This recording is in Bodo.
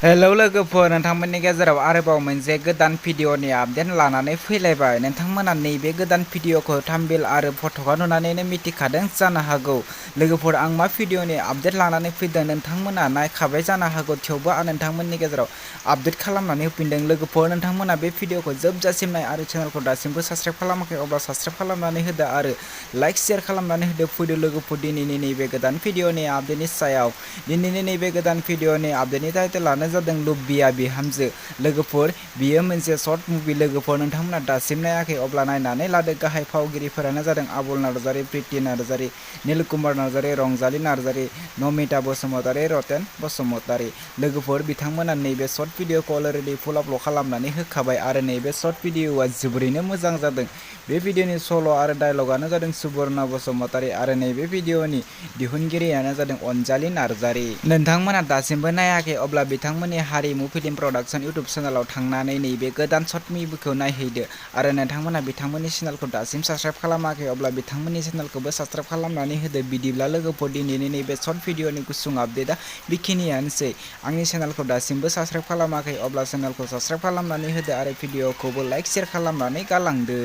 हेलौ लोगोफोर, नोंथांमोननि गेजेराव आरोबाव मोनसे गोदान भिडिअनि आपडेट लानानै फैलायबाय। नोंथांमोना नैबे गोदान भिडिअखौ थाम्बनेल आरो फट'खौ नुनानैनो मिथिखादों जानो हागौ। लोगोफोर, आं मा भिडिअनि आपडेट लानानै फैदों नोंथांमोना नायखाबाय जानो हागौ, थेवबो आं नोंथांमोननि गेजेराव आपडेट खालामनानै होफिनदों। लोगोफोर, नोंथांमोना बे भिडिअखौ जोबजासिम नाय आरो चेनेलखौ दासिमबो साबस्क्राइब खालामाखै अब्ला साबस्क्राइब खालामनानै होदो आरो लाइक शेयार खालामनानै होदो। फैदो लोगोफोर दिनैनि नैबे गोदान भिडिअनि आपडेटनि सायाव। दिनैनि नैबे गोदान भिडिअनि आपडेटनि टाइटेलानो जादों लुबिया बिहामजो। लोगोफोर, बियो मोनसे सर्ट मुभि। लोगोफोर, नोंथांमोना दासिम नायाखै अब्ला नायनानै लादो। गाहाय फावगिरिफोरानो जादों आबुल नार्जारि, प्रिति नार्जारि, नीलकुमार नार्जारि, रंजाली नार्जारि, नमिता बसुमतारि, रतेन बसुमतारि। लोगोफोर, बिथांमोना नैबे सर्ट भिडिअखौ अलरेडि फुल आपल'ड खालामनानै होखाबाय आरो नैबे सर्ट भिडिअआ जोबोरैनो मोजां जादों। बे भिडिअनि सल' आरो डायलगानो जादों सुबर्णा बसुमतारि आरो नैबे भिडिअनि दिहुनगिरियानो जादों अनजालि नार्जारि। नोंथांमोना दासिमबो नायाखै अब्ला बिथांमोननि हारिमु फिल्म प्रडाक्शन इउटुब चेनेलाव थांनानै नैबे गोदान सर्ट मुभिखौ नायहैदो आरो नोंथांमोना बिथांमोननि चेनेलखौ दासिम साबस्क्राइब खालामाखै अब्ला बिथांमोननि चेनेलखौबो साबस्क्राइब खालामनानै होदो। बिदिब्ला लोगोफोर, दिनैनि नैबे सर्ट भिडिअनि गुसुं आपडेटआ बेखिनियानोसै। आंनि चेनेलखौ दासिमबो साबस्क्राइब खालामाखै अब्ला चेनेलखौ साबस्क्राइब खालामनानै होदो आरो भिडिअखौबो लाइक शेयार खालामनानै गालांदो।